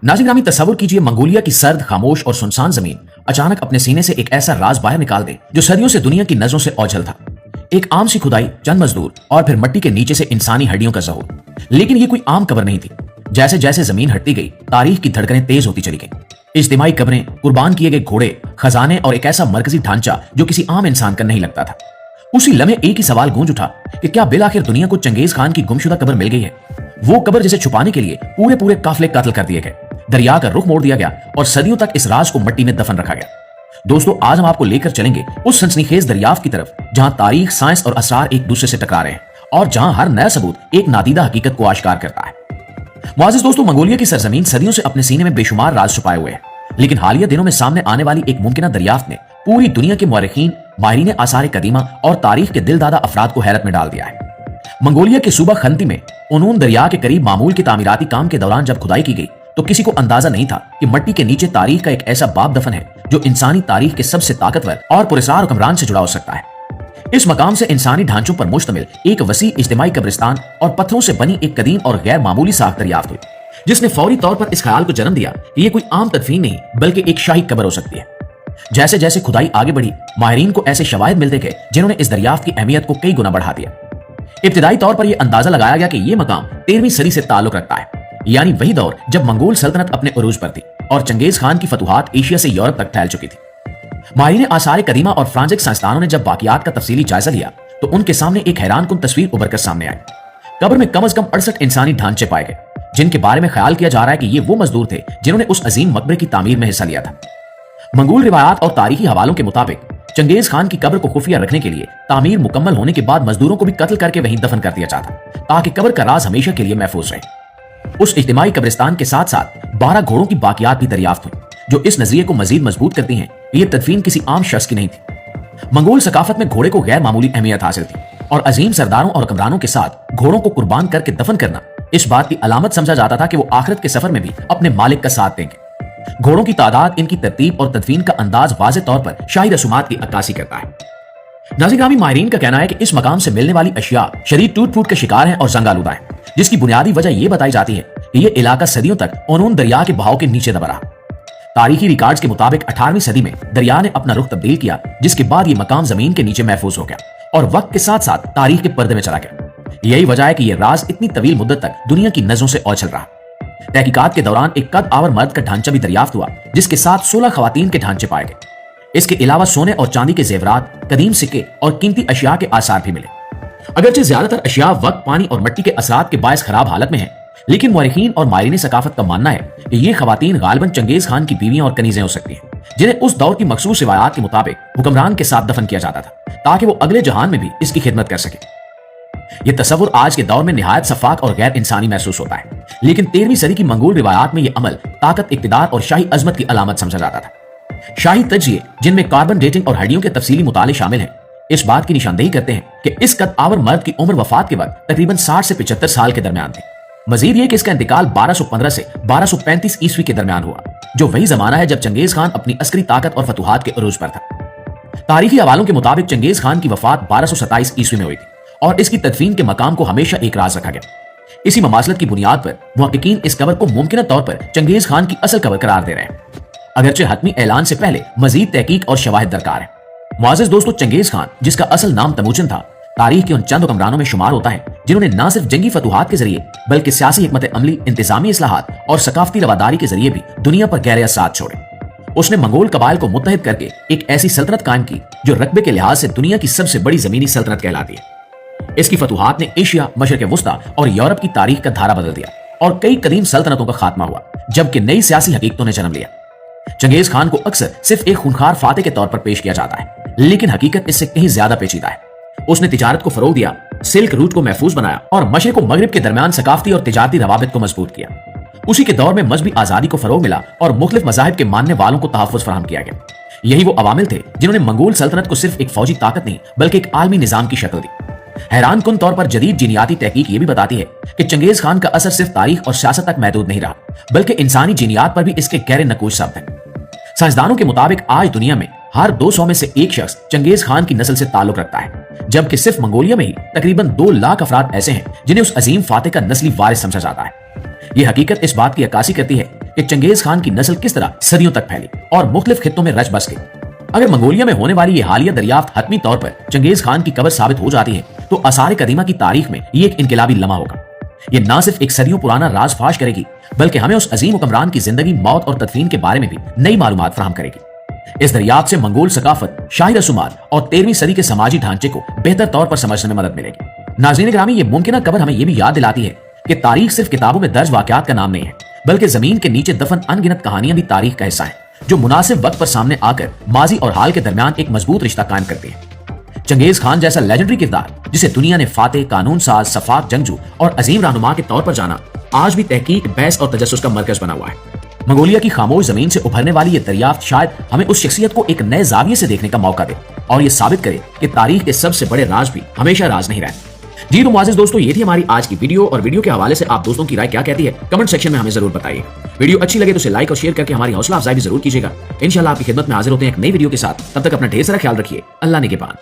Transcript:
नाज़रीन ग्रामी, तस्वुर कीजिए मंगोलिया की सर्द, खामोश और सुनसान जमीन अचानक अपने सीने से एक ऐसा राज बाहर निकाल दे जो सदियों से दुनिया की नजरों से ओझल था। एक आम सी खुदाई, चंद मजदूर और फिर मिट्टी के नीचे से इंसानी हड्डियों का ज़हूर। लेकिन ये कोई आम कब्र नहीं थी। जैसे जैसे जमीन हटती गई, तारीख की धड़कनें तेज होती चली गई। इज्तिमाई कब्रें, कुर्बान किए गए घोड़े, खजाने और एक ऐसा मरकजी ढांचा जो किसी आम इंसान का नहीं लगता था। उसी लम्हे एक ही सवाल गूंज उठा कि क्या बिल आखिर दुनिया को चंगेज खान की गुमशुदा कब्र मिल गई है? वो कब्र जिसे छुपाने के लिए पूरे पूरे काफिले कत्ल कर दिए गए, दरिया का रुख मोड़ दिया गया और सदियों तक इस राज को मिट्टी में दफन रखा गया। दोस्तों, आज हम आपको लेकर चलेंगे उस सनसनीखेज दरियाफ्त की तरफ जहां तारीख, साइंस और असरार एक दूसरे से टकरा रहे हैं और जहां हर नया सबूत एक नादीदा हकीकत को आश्कार करता है। मुआज़िज़ दोस्तों, मंगोलिया की सरजमीन सदियों से अपने सीने में बेशुमार राज छुपाए हुए है, लेकिन हालिया दिनों में सामने आने वाली एक मुमकिना दरियाफ्त ने पूरी दुनिया के मुअर्रिखीन, माहिरीन आसार कदीमा और तारीख के दिलदादा अफराद को हैरत में डाल दिया है। मंगोलिया के सूबा खंती में उनून दरिया के करीब मामूल के तामीराती काम के दौरान जब खुदाई की गई तो किसी को अंदाजा नहीं था कि मिट्टी के नीचे तारीख का एक ऐसा बाब दफन है जो इंसानी तारीख के सबसे ताकतवर और पुरस्कार हुक्मरान से जुड़ा हो सकता है। इस मकाम से इंसानी ढांचों पर मुश्तमिल एक वसी इज्तिमाई कब्रिस्तान और पत्थरों से बनी एक कदीम और गैर मामूली साख दरियाफ्त हुई, जिसने फौरी तौर पर इस ख्याल को जन्म दिया कि यह कोई आम तदफीन नहीं बल्कि एक शाही कब्र हो सकती है। जैसे जैसे खुदाई आगे बढ़ी, माहिरीन को ऐसे शवाहिद मिलते गए जिन्होंने इस दरियाफ्त की अहमियत को कई गुना बढ़ा दिया। इब्तिदाई तौर पर यह अंदाजा लगाया गया कि यह मकाम 13वीं सदी से ताल्लुक रखता है, यानी वही दौर जब मंगोल सल्तनत अपने उरूज पर थी और चंगेज खान की फतुहात एशिया से यूरोप तक फैल चुकी थी। माहिरीन आसार कदीमा और फ्रांसिक साइंसदानों ने जब बाकियात का तफसीली जायजा लिया तो उनके सामने एक हैरानकुन तस्वीर उभर कर सामने आई। कब्र में कम से कम 68 इंसानी ढांचे पाए गए, जिनके बारे में ख्याल किया जा रहा है कि ये वो मजदूर थे जिन्होंने उस अजीम मकबरे की तामीर में हिस्सा लिया था। मंगोल रिवायात और तारीखी हवालों के मुताबिक चंगेज खान की कब्र को खुफिया रखने के लिए तामीर मुकम्मल होने के बाद मजदूरों को भी कत्ल करके वहीं दफन कर दिया जाता ताकि कब्र का राज हमेशा के लिए महफूज रहे। उस इज्तिमाई कब्रिस्तान के साथ साथ 12 घोड़ों की बाकियात भी दरियाफ्त हुई, जो इस नजरिए को मजीद मजबूत करती हैं कि यह तदफीन किसी आम शख्स की नहीं थी। मंगोल सकाफत में घोड़े को गैर मामूली अहमियत हासिल थी और अजीम सरदारों और हुक्मरानों के साथ घोड़ों को कुर्बान करके दफन करना इस बात की अलामत समझा जाता था कि वो आखिरत के सफर में भी अपने मालिक का साथ देंगे। घोड़ों की तादाद, इनकी तरतीब और तदफीन का अंदाज वाज़ेह तौर पर शाही रसूमात की अक्कासी करता है। नाज़रीन ग्रामी, माहिरीन का कहना है कि इस मकाम से मिलने वाली अशिया शदीद टूट फूट के शिकार हैं और जंग आलूदा है, जिसकी बुनियादी वजह यह बताई जाती है कि यह इलाका सदियों तक ओनून दरिया के बहाव के नीचे दबा रहा। तारीखी रिकॉर्ड्स के मुताबिक 18वीं सदी में दरिया ने अपना रुख तब्दील किया, जिसके बाद यह मकाम जमीन के नीचे महफूज हो गया और वक्त के साथ साथ तारीख के पर्दे में चला गया। यही वजह है कि यह राज इतनी तवील मुद्दत तक दुनिया की नजरों से ओझल रहा। तहकीकात के दौरान एक कद आवर मर्द का ढांचा भी दरियाफ्त हुआ, जिसके साथ 16 खवातीन के ढांचे पाए गए। इसके अलावा सोने और चांदी के जेवरात, कदीम सिक्के और कीमती अशिया के आसार भी मिले। अगरचे ज्यादातर अशिया वक्त, पानी और मिट्टी के असरात के बायस खराब हालत में है, लेकिन मुअर्रिखीन और माहिरीन सकाफत का मानना है कि ये खवातीन गालिबन चंगेज खान की बीवियां और कनीजें हो सकती हैं, जिन्हें उस दौर की मखसूस रिवायात के मुताबिक हुक्मरान के साथ दफन किया जाता था ताकि वो अगले जहान में भी इसकी खिदमत कर सके। यह तस्वुर आज के दौर में निहायत सफाक और गैर इंसानी महसूस होता है, लेकिन 13वीं सदी की मंगोल रिवायात में यह अमल ताकत, इक्तिदार और शाही अजमत की अलामत समझा जाता था। शाही तजिए, जिनमें कार्बन डेटिंग और हड्डियों के तफसीली मुताले शामिल हैं, इस बात की निशानदेही करते हैं कि इस कद आवर मर्द की उम्र वफात के वक्त तकरीबन 60 से 75 साल के दरमियान थी। मजीद ये कि इसका इंतकाल 1215 से 1235 ईस्वी के दरमियान हुआ, जो वही जमाना है जब चंगेज खान अपनी अस्करी ताकत और फतुहात के अरूज पर था। तारीखी हवालों के मुताबिक चंगेज खान की वफात 1227 ईस्वी में हुई थी और इसकी तदफीन के मकाम को हमेशा एक राज रखा गया। इसी ममासलत की बुनियाद पर मुहक्किकीन इस कब्र को मुमकिन तौर पर चंगेज खान की असल कब्र करार दे रहे हैं, अगरचे हतमी ऐलान से पहले मजीद तहकीक और शवाहिद दरकार है। मुआज़िज़ दोस्तों, चंगेज खान, जिसका असल नाम तमूचन था, तारीख के उन चंद हुक्मरानों में शुमार होता है जिन्होंने न सिर्फ जंगी फतुहात के जरिए बल्कि सियासी हिकमत अमली, इंतजामी इस्लाहात और सकाफती रवादारी के जरिए भी दुनिया पर गहरे असरात छोड़े। उसने मंगोल कबाइल को मुत्तहिद करके एक ऐसी सल्तनत कायम की जो रकबे के लिहाज से दुनिया की सबसे बड़ी जमीनी सल्तनत कहलाती है। इसकी फतुहात ने एशिया, मशरिक वुस्ता और यूरोप की तारीख का धारा बदल दिया और कई कदीम सल्तनतों का खात्मा हुआ, जबकि नई सियासी हकीकतों ने जन्म लिया। चंगेज खान को अक्सर सिर्फ एक खूंखार फाते के तौर पर पेश किया जाता है, लेकिन हकीकत इससे कहीं ज्यादा पेचीदा है। उसने तिजारत को फरोग दिया, सिल्क रूट को महफूज बनाया और मशरिक और मगरिब के दरमियान सकाफती और तिजारती रवाबित को मजबूत किया। उसी के दौर में मजहबी आजादी को फरोग मिला और मुख्तलिफ मज़ाहिब के मानने वालों को तहफ़्फ़ुज़ फराहम किया गया। यही वो अवामिल थे जिन्होंने मंगोल सल्तनत को सिर्फ एक फौजी ताकत नहीं बल्कि एक आलमी निजाम की शक्ल दी। हैरान कुन तौर पर जदीद जीनियाती तहकीक ये भी बताती है कि चंगेज खान का असर सिर्फ तारीख और सियासत तक महदूद नहीं रहा, बल्कि इंसानी जीनियात पर भी इसके गहरे नकूश साबित हैं। साइंसदानों के मुताबिक आज दुनिया में हर 200 में से एक शख्स चंगेज खान की नस्ल से ताल्लुक रखता है, जबकि सिर्फ मंगोलिया में ही तकरीबन 2 लाख अफराद ऐसे हैं जिन्हें उस अजीम फातेह का नस्ली वारिस समझा जाता है। ये हकीकत इस बात की अक्कासी करती है कि चंगेज खान की नस्ल किस तरह सदियों तक फैली और मुख्तलिफ खित्तों में रच बस गई। अगर मंगोलिया में होने वाली ये हालिया दरियाफ्त हतमी तौर पर चंगेज खान की कब्र साबित हो जाती है तो आसार कदीमा की तारीख में ये एक इनकलाबी लम्हा होगा। ये ना सिर्फ एक सदियों पुराना राज फाश करेगी, बल्कि हमें उस अजीम हुक्मरान की जिंदगी, मौत और तदफीन के बारे में भी नई मालूमात फराहम करेगी। इस दरियाफ्त से मंगोल सकाफत, शाही रसूमात और 13वीं सदी के समाजी ढांचे को बेहतर तौर पर समझने में मदद मिलेगी। नाज़रीन गिरामी, ये मुमकिन कब्र हमें यह भी याद दिलाती है कि तारीख सिर्फ किताबों में दर्ज वाकयात का नाम नहीं है, बल्कि जमीन के नीचे दफन अनगिनत कहानियां भी तारीख का हिस्सा है, जो मुनासिब वक्त पर सामने आकर माजी और हाल के दरमियान एक मजबूत रिश्ता कायम करते हैं। चंगेज खान जैसा लेजेंडरी किरदार, जिसे दुनिया ने फातेह, कानून साज, सफाक जंगजू और अजीम रहनुमा के तौर पर जाना, आज भी तहकीक, बहस और तजस्सुस का मरकज बना हुआ है। मंगोलिया की खामोश जमीन से उभरने वाली ये दरियाफ्त शायद हमें उस शख्सियत को एक नए जाविये से देखने का मौका दे और ये साबित करे कि तारीख के सबसे बड़े राज भी हमेशा राज नहीं रहते। जी तो मुआज़िज़ दोस्तों, ये थी हमारी आज की वीडियो, और वीडियो के हवाले से आप दोस्तों की राय क्या कहती है कमेंट सेक्शन में हमें जरूर बताइए। वीडियो अच्छी लगे तो उसे लाइक और शेयर करके हमारी हौसला अफजाई भी जरूर कीजिएगा। इंशाल्लाह आपकी खिदमत में हाजिर होते हैं एक नई वीडियो के साथ। तब तक अपना ढेर सारा ख्याल रखिए। अल्लाह ने के पान।